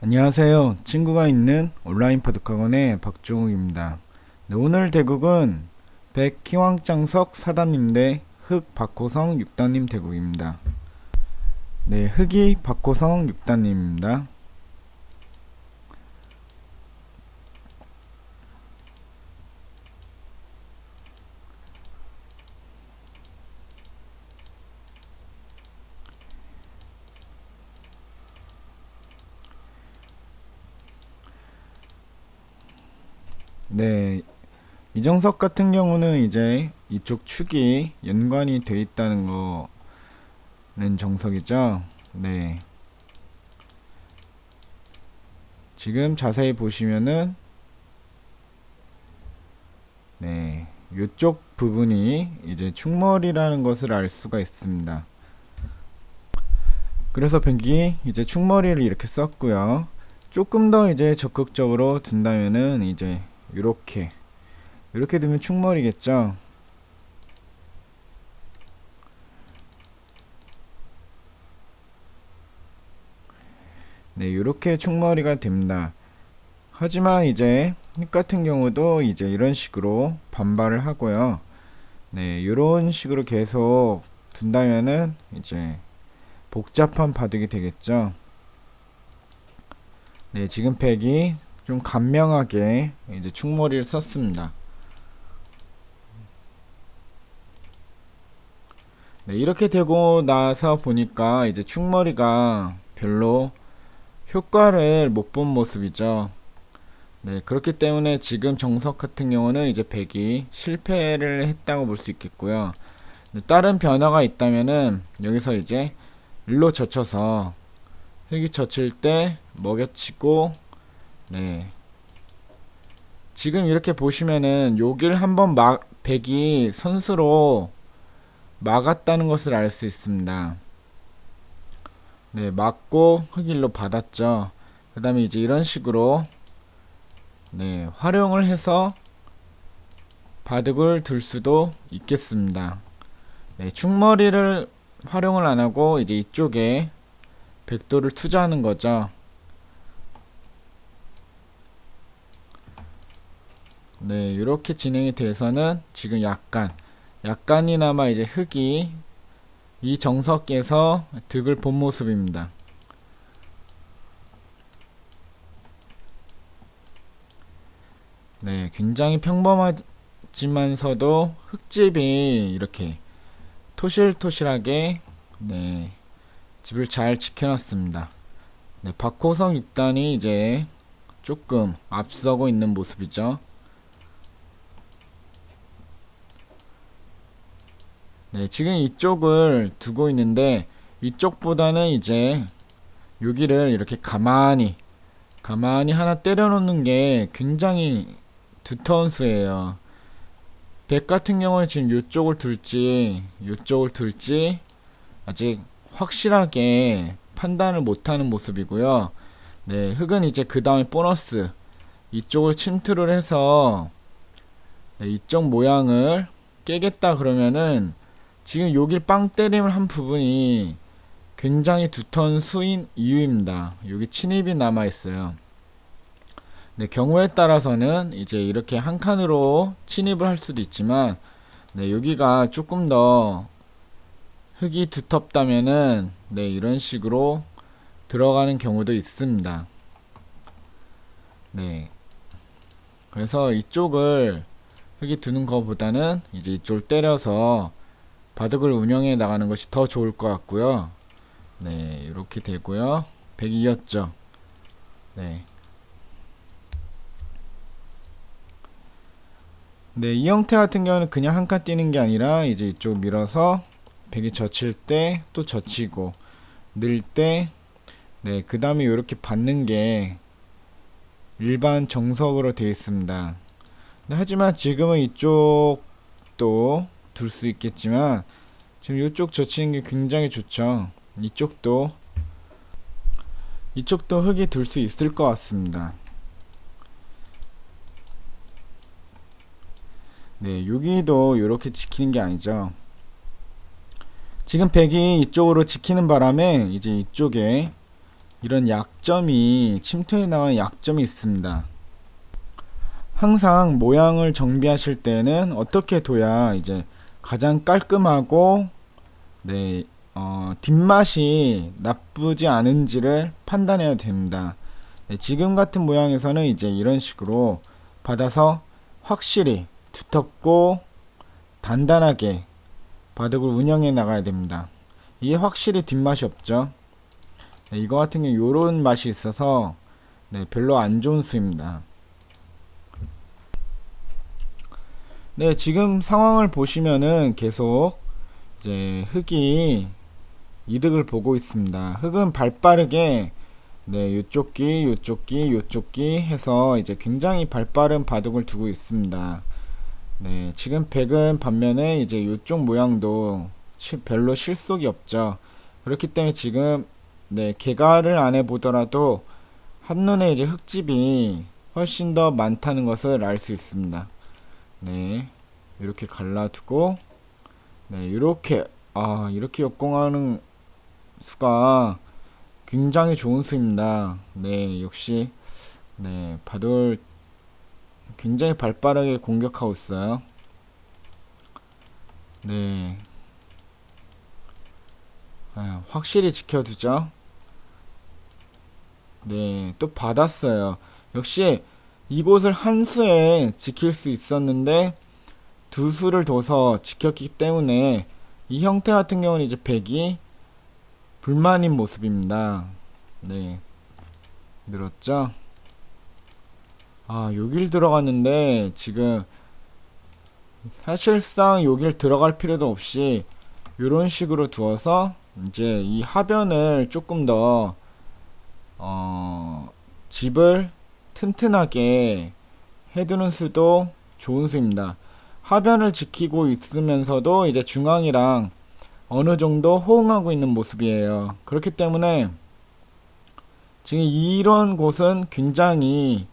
안녕하세요. 친구가 있는 온라인 파독학원의 박종욱입니다. 네, 오늘 대국은 백희왕장석 4단님 대 흑박호성 6단님 대국입니다. 네, 흑이 박호성 6단님입니다. 네, 이정석 같은 경우는 이제 이쪽 축이 연관이 돼 있다는 거는 정석이죠. 네, 지금 자세히 보시면은 네, 이쪽 부분이 이제 축머리라는 것을 알 수가 있습니다. 그래서 백이 이제 축머리를 이렇게 썼고요. 조금 더 이제 적극적으로 둔다면은 이제 이렇게 두면 축머리겠죠. 네, 이렇게 축머리가 됩니다. 하지만 이제 흑 같은 경우도 이제 이런 식으로 반발을 하고요. 네, 이런 식으로 계속 둔다면은 이제 복잡한 바둑이 되겠죠. 네, 지금 백이 좀 간명하게 이제 축머리를 썼습니다. 네, 이렇게 되고 나서 보니까 이제 축머리가 별로 효과를 못 본 모습이죠. 네, 그렇기 때문에 지금 정석 같은 경우는 이제 백이 실패를 했다고 볼 수 있겠고요. 네, 다른 변화가 있다면은 여기서 이제 일로 젖혀서 흙이 젖힐 때 먹여치고, 네, 지금 이렇게 보시면은 여길 한번 백이 선수로 막았다는 것을 알 수 있습니다. 네, 막고 흑일로 받았죠. 그 다음에 이제 이런 식으로 네, 활용을 해서 바둑을 둘 수도 있겠습니다. 네, 축머리를 활용을 안하고 이제 이쪽에 백도를 투자하는 거죠. 네, 이렇게 진행이 돼서는 지금 약간이나마 이제 흑이 이 정석에서 득을 본 모습입니다. 네, 굉장히 평범하지만서도 흑집이 이렇게 토실토실하게 네, 집을 잘 지켜놨습니다. 네, 박호성 6단이 이제 조금 앞서고 있는 모습이죠. 네, 지금 이쪽을 두고 있는데 이쪽보다는 이제 여기를 이렇게 가만히 하나 때려 놓는 게 굉장히 두터운 수예요. 백 같은 경우는 지금 이쪽을 둘지 아직 확실하게 판단을 못하는 모습이고요. 네, 흑은 이제 그 다음에 보너스 이쪽을 침투를 해서 네, 이쪽 모양을 깨겠다 그러면은 지금 여길 빵 때림을 한 부분이 굉장히 두터운 수인 이유입니다. 여기 침입이 남아 있어요. 네, 경우에 따라서는 이제 이렇게 한 칸으로 침입을 할 수도 있지만 네, 여기가 조금 더 흙이 두텁다면은 네, 이런 식으로 들어가는 경우도 있습니다. 네, 그래서 이쪽을 흙이 두는 것보다는 이제 이쪽을 때려서 바둑을 운영해 나가는 것이 더 좋을 것 같고요. 네, 이렇게 되고요. 102였죠. 네. 네, 이 형태 같은 경우는 그냥 한 칸 뛰는 게 아니라 이제 이쪽 밀어서 백이 젖힐 때 또 젖히고 늘 때 네, 그 다음에 이렇게 받는 게 일반 정석으로 되어 있습니다. 네, 하지만 지금은 이쪽도 둘 수 있겠지만 지금 이쪽 젖히는 게 굉장히 좋죠. 이쪽도 흙이 둘 수 있을 것 같습니다. 네, 여기도 이렇게 지키는 게 아니죠. 지금 백이 이쪽으로 지키는 바람에 이제 이쪽에 이런 약점이 침투해 나간 약점이 있습니다. 항상 모양을 정비하실 때는 어떻게 둬야 이제 가장 깔끔하고 네, 뒷맛이 나쁘지 않은지를 판단해야 됩니다. 네, 지금 같은 모양에서는 이제 이런 식으로 받아서 확실히 두텁고 단단하게 바둑을 운영해 나가야 됩니다. 이게 확실히 뒷맛이 없죠. 네, 이거 같은 경우 요런 맛이 있어서 네, 별로 안 좋은 수입니다. 네, 지금 상황을 보시면은 계속 이제 흑이 이득을 보고 있습니다. 흑은 발빠르게 네, 요쪽 기, 요쪽 기, 요쪽 기 해서 이제 굉장히 발빠른 바둑을 두고 있습니다. 네, 지금 백은 반면에 이제 요쪽 모양도 별로 실속이 없죠. 그렇기 때문에 지금 네, 개가를 안 해보더라도 한눈에 이제 흑집이 훨씬 더 많다는 것을 알 수 있습니다. 네, 이렇게 갈라두고 네, 이렇게 역공하는 수가 굉장히 좋은 수입니다. 네, 역시 네, 바둑을 굉장히 발빠르게 공격하고 있어요. 네, 확실히 지켜두죠. 네, 또 받았어요. 역시 이곳을 한 수에 지킬 수 있었는데 두 수를 둬서 지켰기 때문에 이 형태 같은 경우는 이제 백이 불만인 모습입니다. 네, 늘었죠? 아, 여길 들어갔는데 지금 사실상 여길 들어갈 필요도 없이 이런 식으로 두어서 이제 이 하변을 조금 더 집을 튼튼하게 해두는 수도 좋은 수입니다. 하변을 지키고 있으면서도 이제 중앙이랑 어느 정도 호응하고 있는 모습이에요. 그렇기 때문에 지금 이런 곳은 굉장히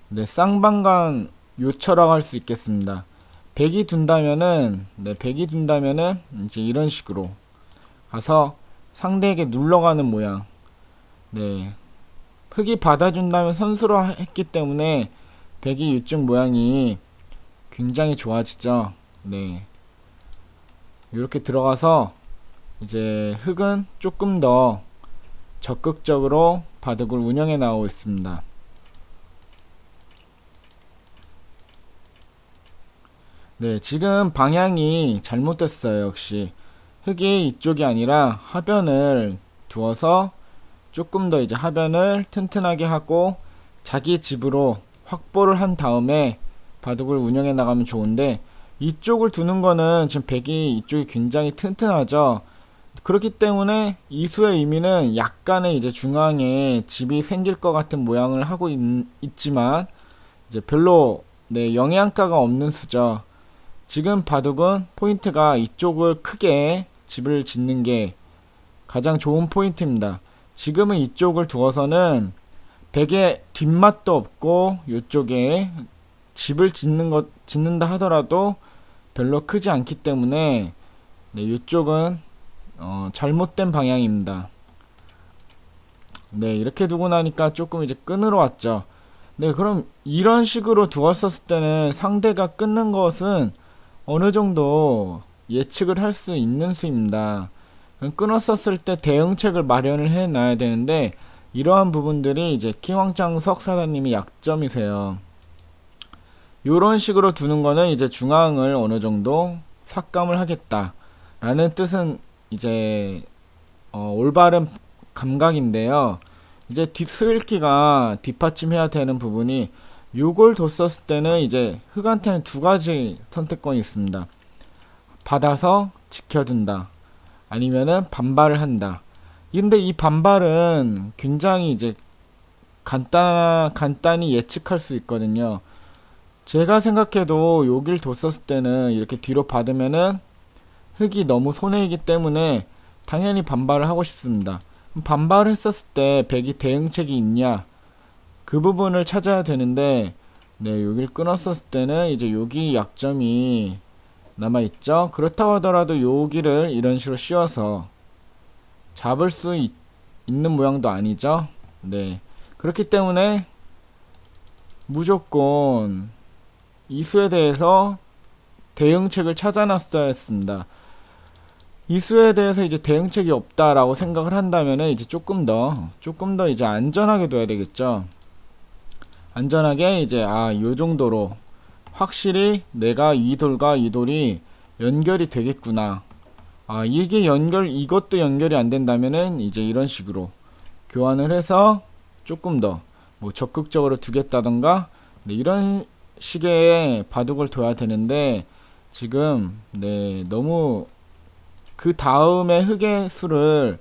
네, 쌍방간 요처라고 할 수 있겠습니다. 백이 둔다면은 이제 이런 식으로 가서 상대에게 눌러가는 모양. 네, 흑이 받아준다면 선수로 했기 때문에 백이 이쪽 모양이 굉장히 좋아지죠. 네, 이렇게 들어가서 이제 흑은 조금 더 적극적으로 바둑을 운영해 나오고 있습니다. 네, 지금 방향이 잘못됐어요. 역시 흑이 이쪽이 아니라 하변을 두어서 조금 더 이제 하변을 튼튼하게 하고 자기 집으로 확보를 한 다음에 바둑을 운영해 나가면 좋은데, 이쪽을 두는 거는 지금 백이 이쪽이 굉장히 튼튼하죠. 그렇기 때문에 이수의 의미는 약간의 이제 중앙에 집이 생길 것 같은 모양을 하고 있지만 이제 별로 네, 영향가가 없는 수죠. 지금 바둑은 포인트가 이쪽을 크게 집을 짓는 게 가장 좋은 포인트입니다. 지금은 이쪽을 두어서는 백의 뒷맛도 없고 이쪽에 집을 짓는다 하더라도 별로 크지 않기 때문에 네, 이쪽은 잘못된 방향입니다. 네, 이렇게 두고 나니까 조금 이제 끈으로 왔죠. 네, 그럼 이런 식으로 두었었을 때는 상대가 끊는 것은 어느 정도 예측을 할 수 있는 수입니다. 끊었었을 때 대응책을 마련을 해 놔야 되는데 이러한 부분들이 이제 키왕짱 석사장님이 약점이세요. 요런 식으로 두는 거는 이제 중앙을 어느 정도 삭감을 하겠다 라는 뜻은 이제 올바른 감각인데요. 이제 스윌키가 뒷받침해야 되는 부분이 요걸 뒀었을 때는 이제 흑한테는 두 가지 선택권이 있습니다. 받아서 지켜둔다, 아니면은 반발을 한다. 근데 이 반발은 굉장히 이제 간단히 예측할 수 있거든요. 제가 생각해도 여길 뒀었을 때는 이렇게 뒤로 받으면은 흑이 너무 손해이기 때문에 당연히 반발을 하고 싶습니다. 반발을 했었을 때 백이 대응책이 있냐, 그 부분을 찾아야 되는데 네, 여길 끊었었을 때는 이제 여기 약점이 남아있죠. 그렇다고 하더라도 여기를 이런 식으로 씌워서 잡을 수 있는 모양도 아니죠. 네. 그렇기 때문에 무조건 이 수에 대해서 대응책을 찾아놨어야 했습니다. 이 수에 대해서 이제 대응책이 없다라고 생각을 한다면은 이제 조금 더 이제 안전하게 둬야 되겠죠. 안전하게 이제 요 정도로 확실히 내가 이 돌과 이 돌이 연결이 되겠구나. 이게 이것도 연결이 안 된다면은 이제 이런 식으로 교환을 해서 조금 더 뭐 적극적으로 두겠다던가 네, 이런 식의 바둑을 둬야 되는데 지금 네, 너무 그 다음에 흑의 수를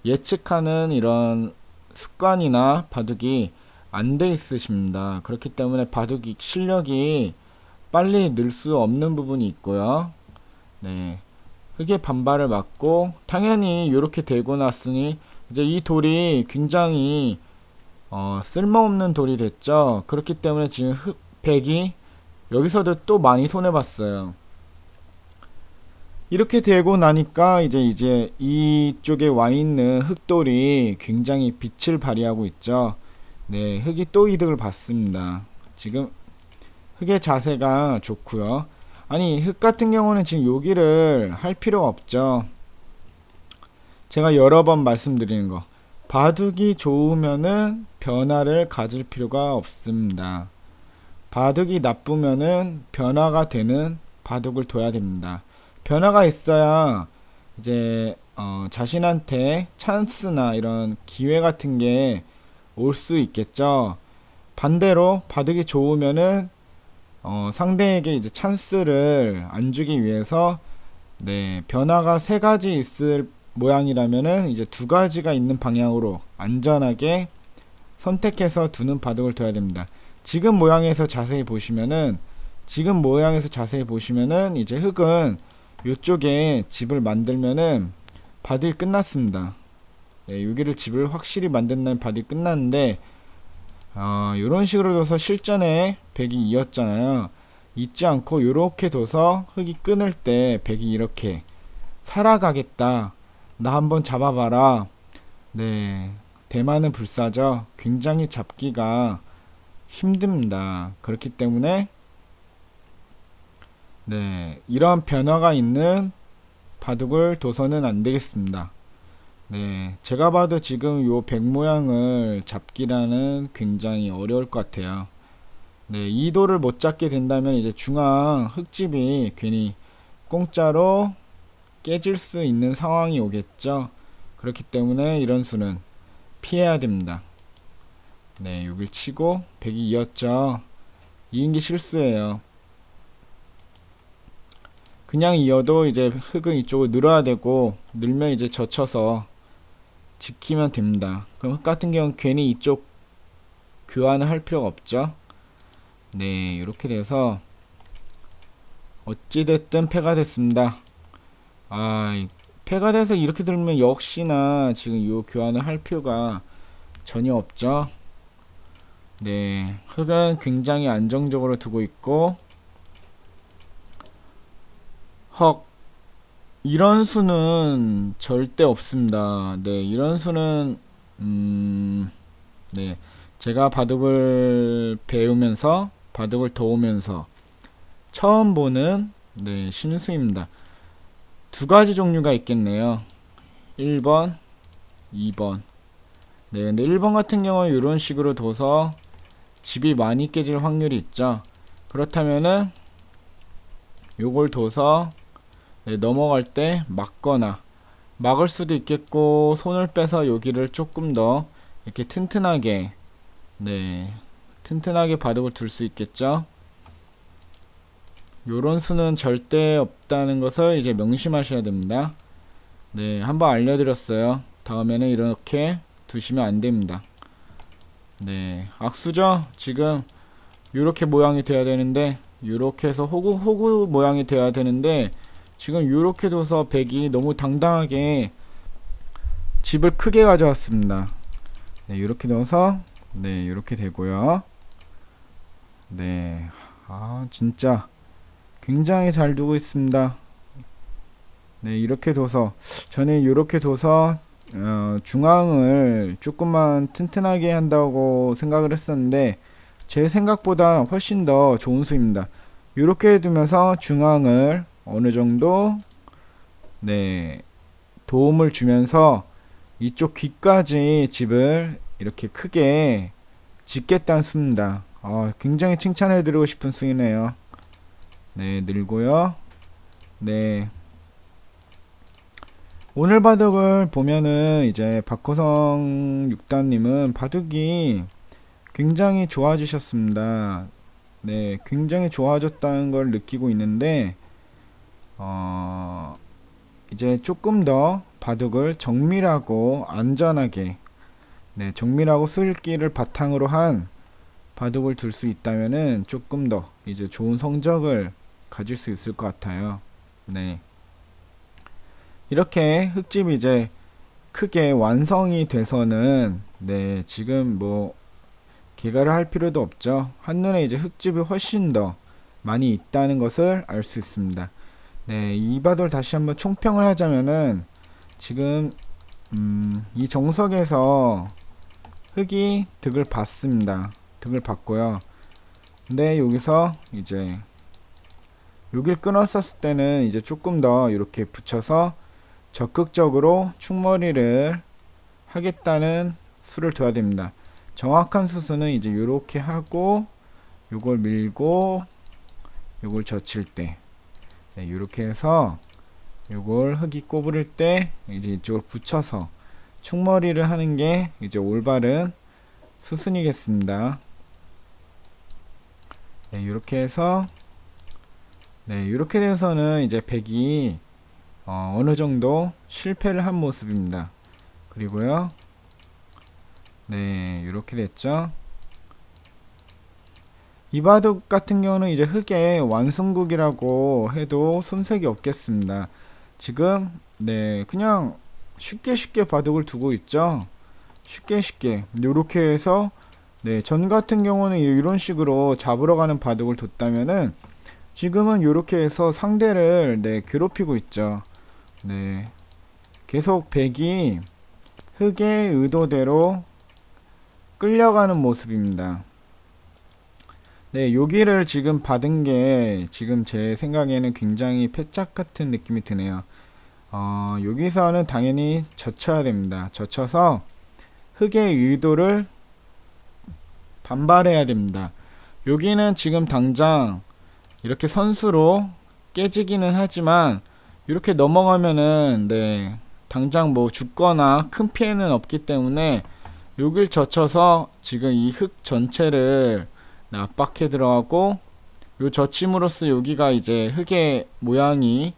예측하는 이런 습관이나 바둑이 안 돼 있으십니다. 그렇기 때문에 바둑 실력이 빨리 늘 수 없는 부분이 있고요. 네. 흑의 반발을 맞고 당연히 이렇게 되고 났으니 이제 이 돌이 굉장히 쓸모없는 돌이 됐죠. 그렇기 때문에 지금 백이 여기서도 또 많이 손해봤어요. 이렇게 되고 나니까 이제 이쪽에 와 있는 흑돌이 굉장히 빛을 발휘하고 있죠. 네, 흑이 또 이득을 봤습니다. 지금 흑의 자세가 좋고요. 아니, 흑 같은 경우는 지금 여기를 할 필요가 없죠. 제가 여러 번 말씀드리는 거. 바둑이 좋으면은 변화를 가질 필요가 없습니다. 바둑이 나쁘면은 변화가 되는 바둑을 둬야 됩니다. 변화가 있어야 이제 자신한테 찬스나 이런 기회 같은 게 올 수 있겠죠. 반대로 바둑이 좋으면은 상대에게 이제 찬스를 안 주기 위해서 네, 변화가 세 가지 있을 모양이라면은 이제 두 가지가 있는 방향으로 안전하게 선택해서 두는 바둑을 둬야 됩니다. 지금 모양에서 자세히 보시면은 이제 흑은 이쪽에 집을 만들면은 바둑이 끝났습니다. 네, 여기를 집을 확실히 만든다면 바둑이 끝났는데 이런 식으로 둬서 실전에 백이 이었잖아요. 잊지 않고 이렇게 둬서 흑이 끊을 때 백이 이렇게 살아가겠다. 나 한번 잡아봐라. 네, 대만은 불사죠. 굉장히 잡기가 힘듭니다. 그렇기 때문에 네, 이런 변화가 있는 바둑을 둬서는 안 되겠습니다. 네, 제가 봐도 지금 요 백 모양을 잡기라는 굉장히 어려울 것 같아요. 네, 이 돌을 못 잡게 된다면 이제 중앙 흑집이 괜히 공짜로 깨질 수 있는 상황이 오겠죠. 그렇기 때문에 이런 수는 피해야 됩니다. 네, 여길 치고 백이 이었죠. 이은 게 실수예요. 그냥 이어도 이제 흑은 이쪽을 늘어야 되고 늘면 이제 젖혀서 지키면 됩니다. 그럼 흑 같은 경우는 괜히 이쪽 교환을 할 필요가 없죠. 네, 이렇게 돼서 어찌됐든 패가 됐습니다. 패가 돼서 이렇게 들면 역시나 지금 이 교환을 할 필요가 전혀 없죠. 네, 흑은 굉장히 안정적으로 두고 있고 이런 수는 절대 없습니다. 네, 이런 수는 네, 제가 바둑을 배우면서 바둑을 도우면서 처음 보는 네, 신수입니다. 두 가지 종류가 있겠네요. 1번, 2번. 네, 근데 1번 같은 경우는 이런 식으로 둬서 집이 많이 깨질 확률이 있죠. 그렇다면은 요걸 둬서 네, 넘어갈 때 막거나 막을 수도 있겠고 손을 빼서 여기를 조금 더 이렇게 튼튼하게 네, 튼튼하게 바둑을 둘 수 있겠죠. 요런 수는 절대 없다는 것을 이제 명심하셔야 됩니다. 네, 한번 알려드렸어요. 다음에는 이렇게 두시면 안 됩니다. 네, 악수죠. 지금 요렇게 모양이 돼야 되는데 요렇게 해서 호구 모양이 돼야 되는데 지금 요렇게 둬서 백이 너무 당당하게 집을 크게 가져왔습니다. 네, 요렇게 넣어서 네, 요렇게 되고요. 네, 진짜 굉장히 잘 두고 있습니다. 네, 이렇게 둬서 저는 이렇게 둬서 중앙을 조금만 튼튼하게 한다고 생각을 했었는데 제 생각보다 훨씬 더 좋은 수입니다. 이렇게 두면서 중앙을 어느 정도 네 도움을 주면서 이쪽 귀까지 집을 이렇게 크게 짓겠다는 수입니다. 굉장히 칭찬해드리고 싶은 수이네요. 네, 늘고요. 네. 오늘 바둑을 보면은 이제 박호성 6단님은 바둑이 굉장히 좋아지셨습니다. 네, 굉장히 좋아졌다는 걸 느끼고 있는데, 이제 조금 더 바둑을 정밀하고 안전하게, 네, 정밀하고 술기를 바탕으로 한 바둑을 둘 수 있다면은 조금 더 이제 좋은 성적을 가질 수 있을 것 같아요. 네. 이렇게 흙집이 이제 크게 완성이 돼서는 네, 지금 뭐 개가를 할 필요도 없죠. 한눈에 이제 흙집이 훨씬 더 많이 있다는 것을 알 수 있습니다. 네, 이 바둑을 다시 한번 총평을 하자면은 지금 이 정석에서 흙이 득을 받습니다. 득을 받고요. 근데 여기서 이제 여길 끊었었을 때는 이제 조금 더 이렇게 붙여서 적극적으로 충머리를 하겠다는 수를 둬야 됩니다. 정확한 수수는 이제 이렇게 하고 요걸 밀고 요걸 젖힐 때 네, 이렇게 해서 요걸 흙이 꼬부릴 때 이제 이쪽을 붙여서 충머리를 하는 게 이제 올바른 수순이겠습니다. 네, 이렇게 해서 네, 이렇게 돼서는 이제 백이 어느 정도 실패를 한 모습입니다. 그리고요, 네, 이렇게 됐죠. 이 바둑 같은 경우는 이제 흙의 완승국이라고 해도 손색이 없겠습니다. 지금 네, 그냥 쉽게 바둑을 두고 있죠. 쉽게 요렇게 해서 네, 전 같은 경우는 이런 식으로 잡으러 가는 바둑을 뒀다면은 지금은 요렇게 해서 상대를 네, 괴롭히고 있죠. 네, 계속 백이 흙의 의도대로 끌려가는 모습입니다. 네, 여기를 지금 받은 게 지금 제 생각에는 굉장히 패착 같은 느낌이 드네요. 여기서는 당연히 젖혀야 됩니다. 젖혀서 흙의 의도를 반발해야 됩니다. 여기는 지금 당장 이렇게 선수로 깨지기는 하지만 이렇게 넘어가면은 네, 당장 뭐 죽거나 큰 피해는 없기 때문에 여길 젖혀서 지금 이 흙 전체를 압박해 들어가고 요 젖힘으로써 여기가 이제 흙의 모양이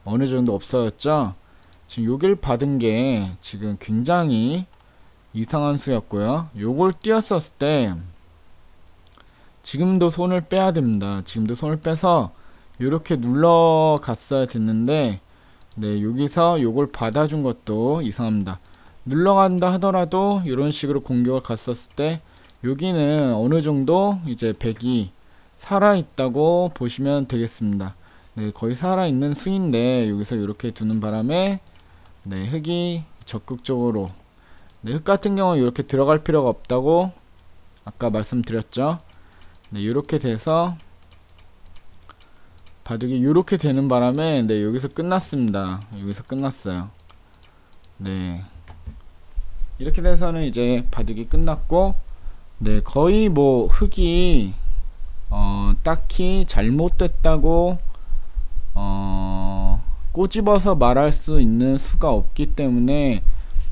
어느 정도 없어졌죠. 지금 여길 받은 게 지금 굉장히 이상한 수였고요. 요걸 띄었었을 때 지금도 손을 빼야 됩니다. 지금도 손을 빼서 이렇게 눌러 갔어야 됐는데 네, 여기서 요걸 받아준 것도 이상합니다. 눌러간다 하더라도 이런 식으로 공격을 갔었을 때 여기는 어느 정도 이제 백이 살아있다고 보시면 되겠습니다. 네, 거의 살아있는 수인데 여기서 이렇게 두는 바람에 네, 흙이 적극적으로 네, 흙 같은 경우는 이렇게 들어갈 필요가 없다고 아까 말씀드렸죠. 네, 이렇게 돼서 바둑이 이렇게 되는 바람에 네, 여기서 끝났습니다. 여기서 끝났어요. 네, 이렇게 돼서는 이제 바둑이 끝났고 네, 거의 뭐 흙이 딱히 잘못됐다고 꼬집어서 말할 수 있는 수가 없기 때문에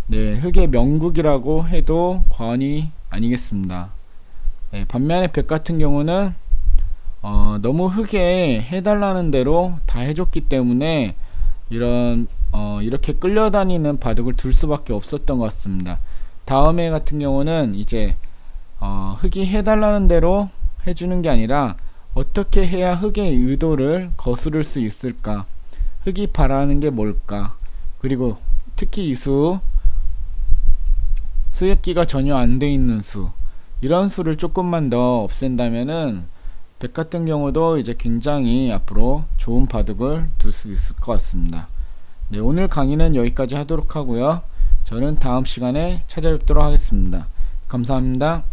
네, 흙의 명국이라고 해도 과언이 아니겠습니다. 네, 반면에 백 같은 경우는 너무 흙에 해달라는 대로 다 해줬기 때문에 이렇게 끌려다니는 바둑을 둘 수밖에 없었던 것 같습니다. 다음에 같은 경우는 이제 흙이 해달라는 대로 해주는 게 아니라 어떻게 해야 흙의 의도를 거스를 수 있을까, 흙이 바라는 게 뭘까, 그리고 특히 이 수획기가 전혀 안 돼 있는 수, 이런 수를 조금만 더 없앤다면은 백 같은 경우도 이제 굉장히 앞으로 좋은 바둑을 둘 수 있을 것 같습니다. 네, 오늘 강의는 여기까지 하도록 하고요. 저는 다음 시간에 찾아뵙도록 하겠습니다. 감사합니다.